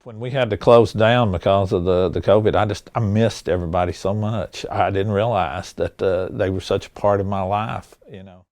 When we had to close down because of the COVID, I missed everybody so much. I didn't realize that they were such a part of my life, you know.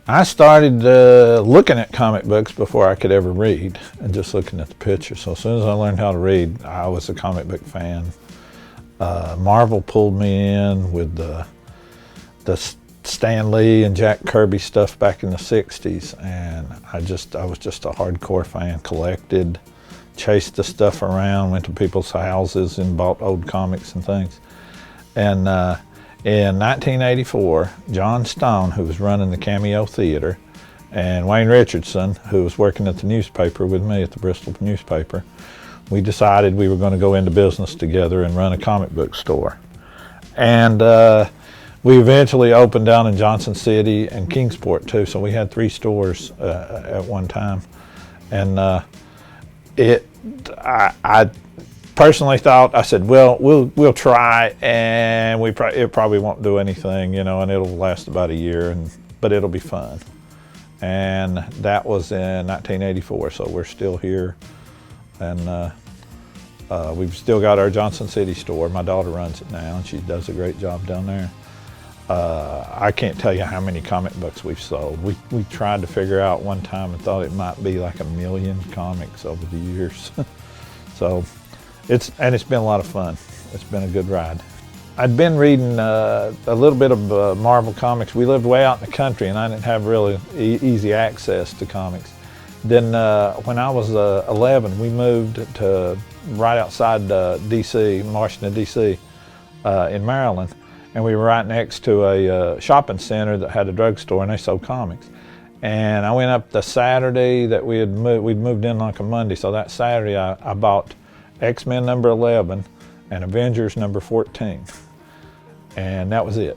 I started looking at comic books before I could ever read, and just looking at the pictures. So as soon as I learned how to read, I was a comic book fan. Marvel pulled me in with the Stan Lee and Jack Kirby stuff back in the 60s, and I was just a hardcore fan. Collected, chased the stuff around, went to people's houses and bought old comics and things. And in 1984, John Stone, who was running the Cameo Theater, and Wayne Richardson, who was working at the newspaper with me at the Bristol newspaper, we decided we were going to go into business together and run a comic book store. And we eventually opened down in Johnson City and Kingsport too, so we had 3 stores at one time. And I personally thought, I said, well, we'll try, and it probably won't do anything, you know, and it'll last about a year, but it'll be fun. And that was in 1984, so we're still here, and we've still got our Johnson City store. My daughter runs it now, and she does a great job down there. I can't tell you how many comic books we've sold. We tried to figure out one time and thought it might be like 1 million comics over the years. So. It's been a lot of fun. It's been a good ride. I'd been reading a little bit of Marvel comics. We lived way out in the country, and I didn't have really easy access to comics. Then when I was 11, we moved to right outside D.C., Washington, D.C., in Maryland, and we were right next to a shopping center that had a drugstore, and they sold comics. And I went up the Saturday that we'd moved in like a Monday, so that Saturday I bought X-Men number 11 and Avengers number 14, and that was it.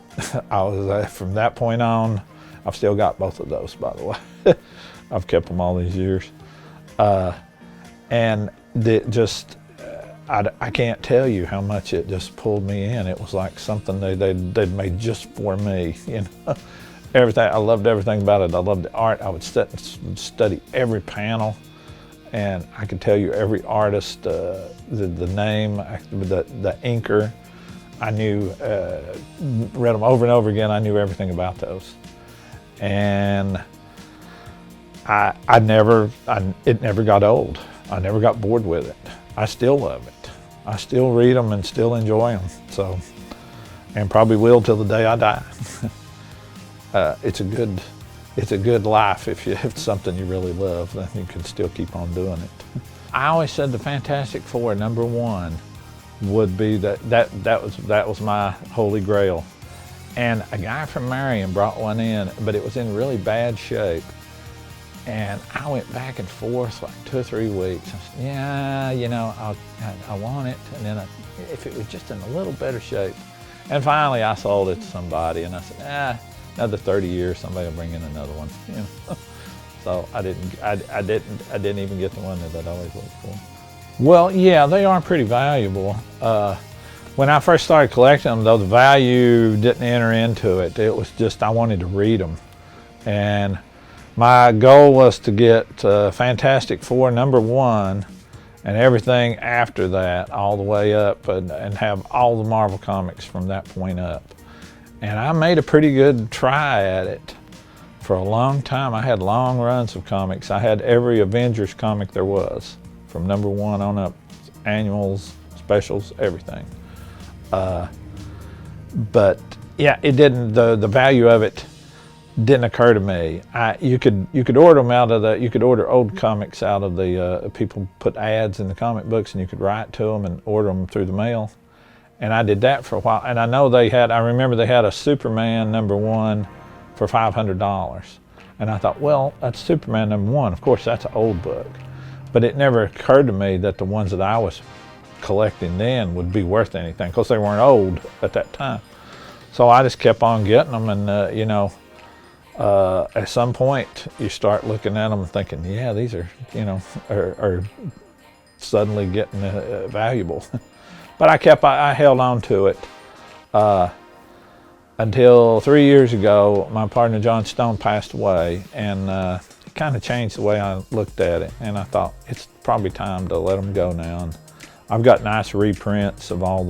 From that point on, I've still got both of those, by the way. I've kept them all these years, and I can't tell you how much it just pulled me in. It was like something they'd made just for me, you know. Everything, I loved everything about it. I loved the art. I would sit and study every panel, and I could tell you every artist, the name, the inker. I knew, read them over and over again. I knew everything about those, and it never got old. I never got bored with it. I still love it. I still read them and still enjoy them. So, and probably will till the day I die. It's a good life if it's something you really love. Then you can still keep on doing it. I always said the Fantastic Four #1 would be that was my holy grail. And a guy from Marion brought one in, but it was in really bad shape. And I went back and forth like 2 or 3 weeks. I said, yeah, you know, I want it. And then if it was just in a little better shape. And finally I sold it to somebody, and I said, another 30 years, somebody will bring in another one. You know? So I didn't even get the one that I'd always looked for. Well, yeah, they are pretty valuable. When I first started collecting them, though, the value didn't enter into it. It was just I wanted to read them. And my goal was to get Fantastic Four #1 and everything after that all the way up, and have all the Marvel comics from that point up. And I made a pretty good try at it For a long time, I had long runs of comics. I had every Avengers comic there was, from #1 on up, annuals, specials, everything. But yeah, it didn't. The value of it didn't occur to me. You could order them out of the. You could order old comics out of the. People put ads in the comic books, and you could write to them and order them through the mail. And I did that for a while. And I know they had. I remember they had a Superman #1 for $500. And I thought, well, that's Superman #1. Of course, that's an old book. But it never occurred to me that the ones that I was collecting then would be worth anything. Of course, they weren't old at that time. So I just kept on getting them. And, at some point, you start looking at them and thinking, yeah, these are, are suddenly getting valuable. But I held on to it. Until 3 years ago, my partner John Stone passed away, and it kind of changed the way I looked at it. And I thought, it's probably time to let him go now. And I've got nice reprints of all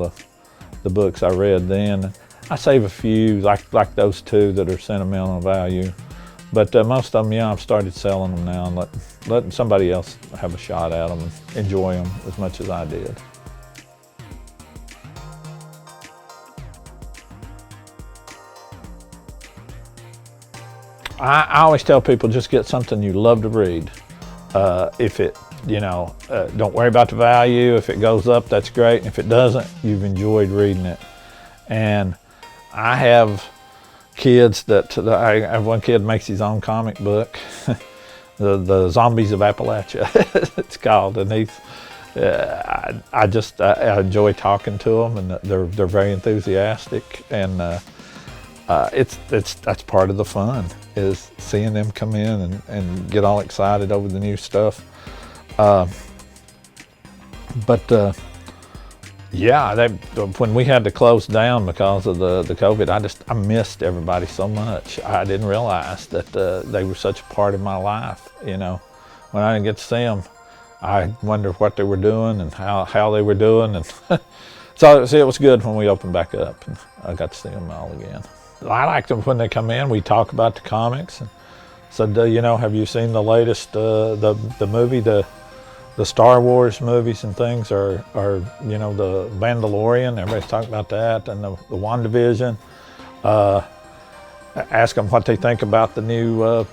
the books I read then. I save a few, like those two that are sentimental value. But most of them, I've started selling them now and letting somebody else have a shot at them and enjoy them as much as I did. I always tell people, just get something you love to read. If it, don't worry about the value. If it goes up, that's great. And if it doesn't, you've enjoyed reading it. And I have kids I have one kid makes his own comic book, the Zombies of Appalachia, it's called. And he's, I enjoy talking to them, and they're very enthusiastic. And that's part of the fun, is seeing them come in and get all excited over the new stuff. When we had to close down because of the COVID, I missed everybody so much. I didn't realize that they were such a part of my life. When I didn't get to see them, I wondered what they were doing and how they were doing. And so it was good when we opened back up, and I got to see them all again. I like them when they come in. We talk about the comics, and said, have you seen the latest the movie, the Star Wars movies and things, or the Mandalorian? Everybody's talking about that, and the WandaVision. Ask them what they think about the new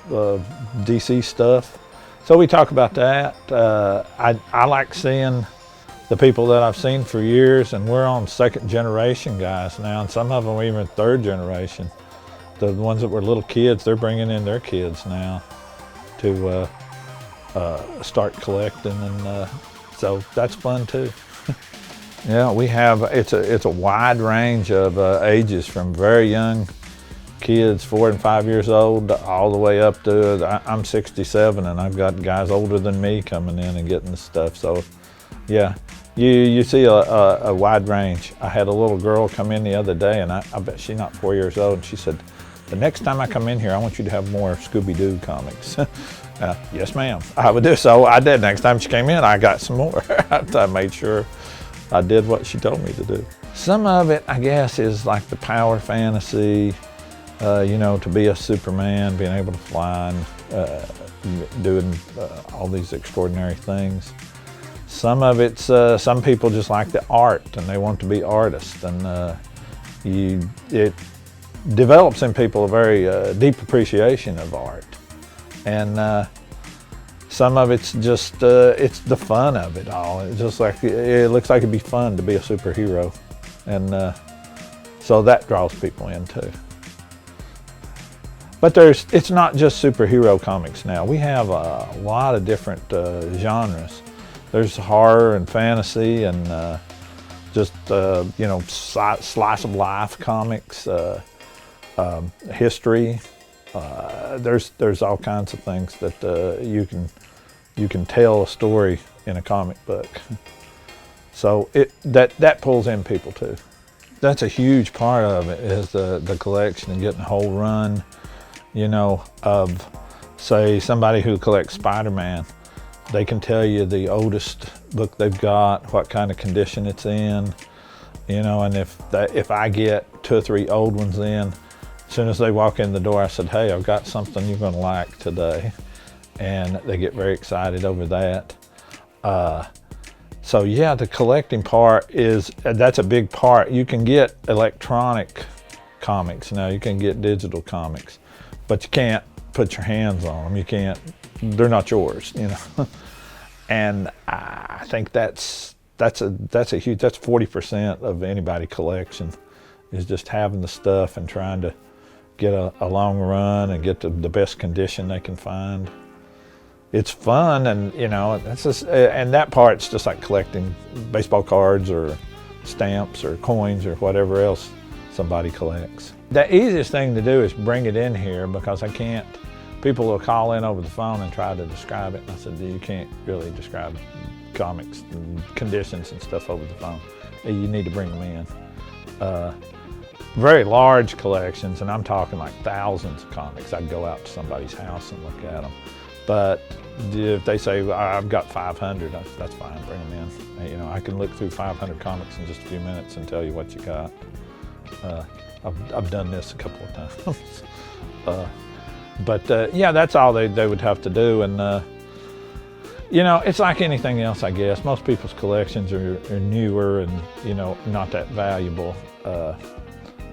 DC stuff. So we talk about that. I like seeing the people that I've seen for years, and we're on second generation guys now, and some of them are even third generation. The ones that were little kids, they're bringing in their kids now to start collecting, and so that's fun too. Yeah, we have, it's a wide range of ages, from very young kids, 4 and 5 years old, all the way up to, I'm 67, and I've got guys older than me coming in and getting the stuff. So yeah, you see a wide range. I had a little girl come in the other day, and I bet she's not 4 years old, and she said, the next time I come in here, I want you to have more Scooby-Doo comics. Yes, ma'am, I would do. So I did. Next time she came in, I got some more. I made sure I did what she told me to do. Some of it, I guess, is like the power fantasy, to be a Superman, being able to fly, and doing all these extraordinary things. Some of it's, some people just like the art, and they want to be artists, and it develops in people a very deep appreciation of art. And some of it's just, it's the fun of it all. It's just like, it looks like it'd be fun to be a superhero. And so that draws people in too. But it's not just superhero comics now. We have a lot of different genres. There's horror and fantasy, and just, slice of life comics, history. There's all kinds of things that you can tell a story in a comic book. So that pulls in people too. That's a huge part of it, is the collection and getting a whole run, of, say, somebody who collects Spider-Man. They can tell you the oldest book they've got, what kind of condition it's in, and if I get 2 or 3 old ones in, As soon as they walk in the door, I said, hey, I've got something you're going to like today. And they get very excited over that. So yeah, the collecting part that's a big part. You can get electronic comics now, you can get digital comics, but you can't put your hands on them. You can't, they're not yours, you know. And I think that's a huge, that's 40% of anybody collection, is just having the stuff and trying to get a long run and get the best condition they can find. It's fun, and you know, that's just, and that part's just like collecting baseball cards or stamps or coins or whatever else somebody collects. The easiest thing to do is bring it in here, because I can't, people will call in over the phone and try to describe it. And I said, you can't really describe comics and conditions and stuff over the phone. You need to bring them in. Very large collections, and I'm talking like thousands of comics. I'd go out to somebody's house and look at them. But if they say, well, I've got 500, that's fine, bring them in. You know, I can look through 500 comics in just a few minutes and tell you what you got. I've done this a couple of times. But yeah, that's all they would have to do. And you know, it's like anything else, I guess. Most people's collections are newer and, you know, not that valuable.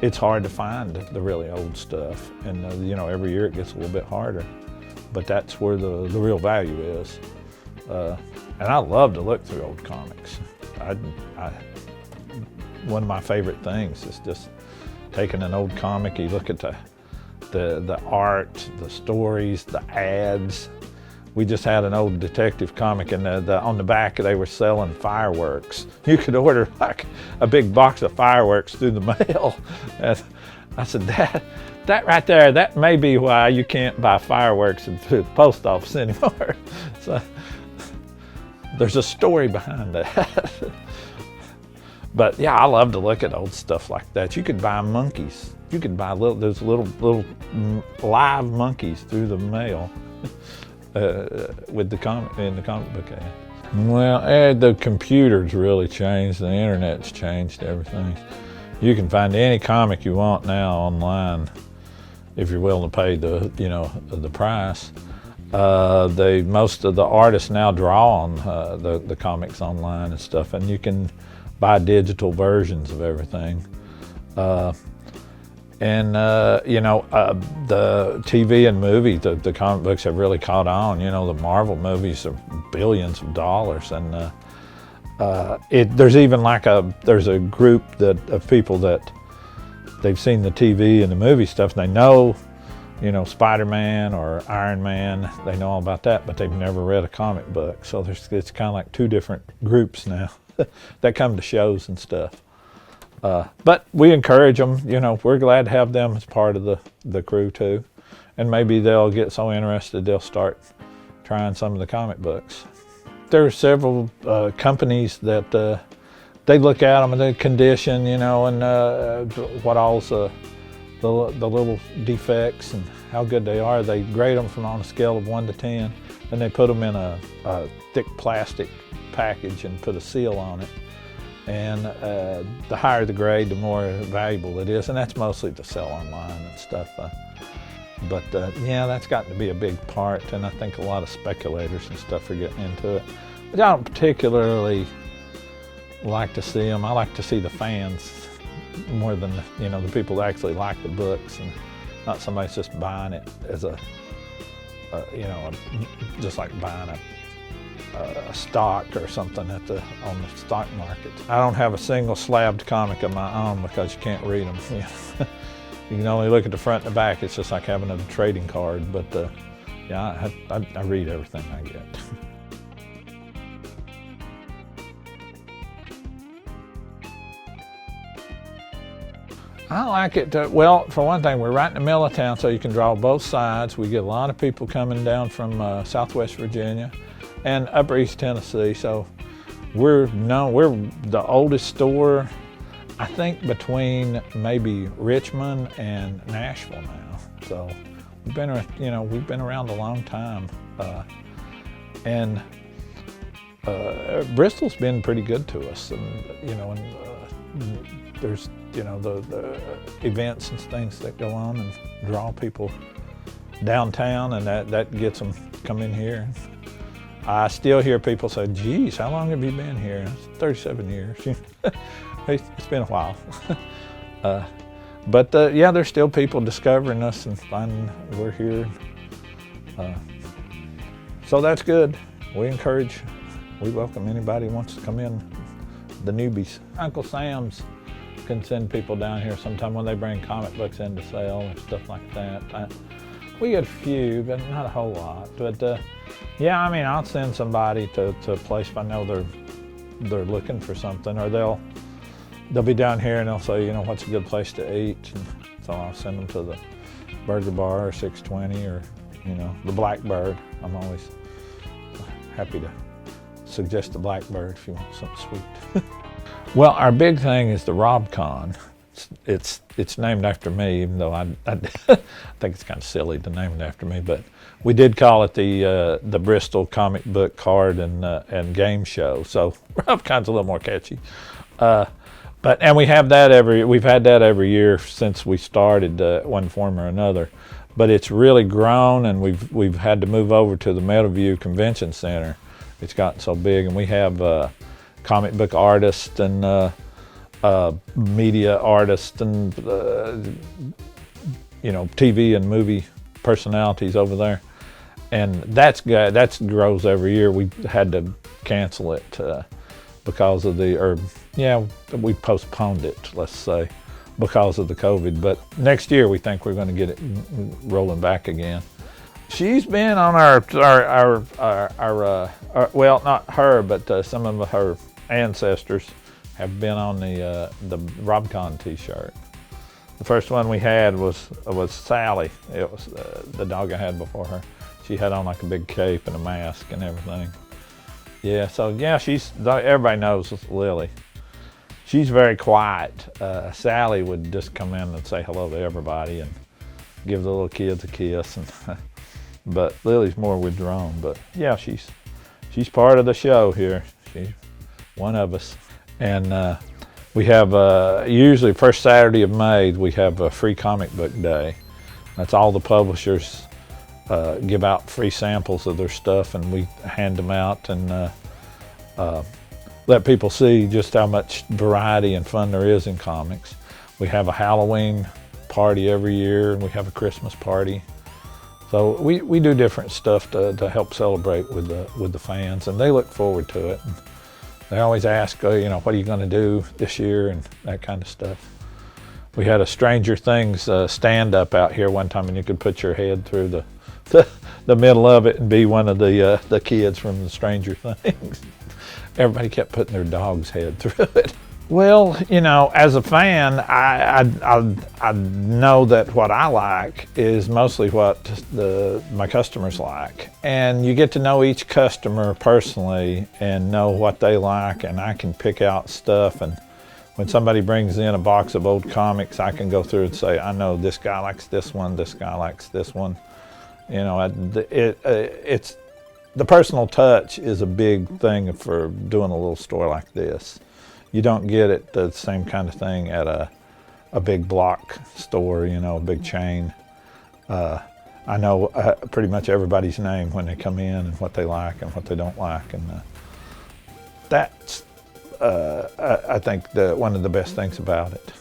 It's hard to find the really old stuff. And you know, every year it gets a little bit harder. But that's where the real value is. And I love to look through old comics. One of my favorite things is just taking an old comic, you look at the art, the stories, the ads. We just had an old detective comic, and on the back they were selling fireworks. You could order like a big box of fireworks through the mail. And I said, that right there, that may be why you can't buy fireworks through the post office anymore. So there's a story behind that. But yeah, I love to look at old stuff like that. You could buy monkeys. You could buy those little live monkeys through the mail with in the comic book ad. Well, the computer's really changed. The internet's changed everything. You can find any comic you want now online if you're willing to pay the price. Most of the artists now draw on the comics online and stuff, and you can buy digital versions of everything. The TV and movies, the comic books have really caught on. You know, the Marvel movies are billions of dollars, and there's even like there's a group of people that they've seen the TV and the movie stuff, and they know, you know, Spider-Man or Iron Man, they know all about that, but they've never read a comic book. So it's kind of like two different groups now that come to shows and stuff. But we encourage them, you know, we're glad to have them as part of the crew too. And maybe they'll get so interested they'll start trying some of the comic books. There are several companies that they look at them and the condition, you know, and what all's the little defects and how good they are. They grade them on a scale of 1 to 10, and they put them in a thick plastic package and put a seal on it. And the higher the grade, the more valuable it is, and that's mostly to sell online and stuff. But yeah, that's gotten to be a big part, and I think a lot of speculators and stuff are getting into it. But I don't particularly like to see them. I like to see the fans more than, you know, the people that actually like the books, and not somebody's just buying it as just like buying a stock or something on the stock market. I don't have a single slabbed comic of my own because you can't read them. You can only look at the front and the back. It's just like having a trading card. But yeah, I read everything I get. I like it. Well, for one thing, we're right in the middle of town, so you can draw both sides. We get a lot of people coming down from Southwest Virginia and Upper East Tennessee. So we're the oldest store, I think, between maybe Richmond and Nashville now. So we've been around a long time, and Bristol's been pretty good to us, and there's, you know, the events and things that go on and draw people downtown, and that gets them come in here. I still hear people say, geez, how long have you been here? It's 37 years. It's been a while. But yeah, there's still people discovering us and finding we're here. So that's good. We welcome anybody who wants to come in, the newbies. Uncle Sam's can send people down here sometime when they bring comic books in to sell and stuff like that. We get a few, but not a whole lot. But yeah, I mean, I'll send somebody to a place if I know they're looking for something, or they'll be down here and they'll say, you know, what's a good place to eat? And so I'll send them to the Burger Bar or 620 or, you know, the Blackbird. I'm always happy to suggest the Blackbird if you want something sweet. Well, our big thing is the RobCon. It's named after me, even though I think it's kind of silly to name it after me, but we did call it the Bristol Comic Book Card and Game Show. So RobCon's a little more catchy. And we've had that every year since we started, one form or another. But it's really grown, and we've had to move over to the Meadowview Convention Center. It's gotten so big, and we have comic book artists and media artists and you know, TV and movie personalities over there, and that grows every year. We had to cancel it because of we postponed it, let's say, because of the COVID. But next year we think we're going to get it rolling back again. She's been on our well, not her, but some of her ancestors have been on the RobCon T-shirt. The first one we had was Sally. It was the dog I had before her. She had on like a big cape and a mask and everything. Yeah, so yeah, everybody knows Lily. She's very quiet. Sally would just come in and say hello to everybody and give the little kids a kiss. But Lily's more withdrawn. But yeah, she's part of the show here. She's one of us. And we have, usually first Saturday of May, we have a free comic book day. That's all the publishers give out free samples of their stuff, and we hand them out and let people see just how much variety and fun there is in comics. We have a Halloween party every year, and we have a Christmas party. So we do different stuff to help celebrate with the fans, and they look forward to it. And they always ask, you know, what are you going to do this year and that kind of stuff. We had a Stranger Things stand-up out here one time, and you could put your head through the middle of it and be one of the kids from the Stranger Things. Everybody kept putting their dog's head through it. Well, you know, as a fan, I know that what I like is mostly what my customers like. And you get to know each customer personally and know what they like, and I can pick out stuff. And when somebody brings in a box of old comics, I can go through and say, I know this guy likes this one, this guy likes this one. You know, it's the personal touch is a big thing for doing a little store like this. You don't get it the same kind of thing at a big block store, you know, a big chain. I know pretty much everybody's name when they come in and what they like and what they don't like, and that's I think one of the best things about it.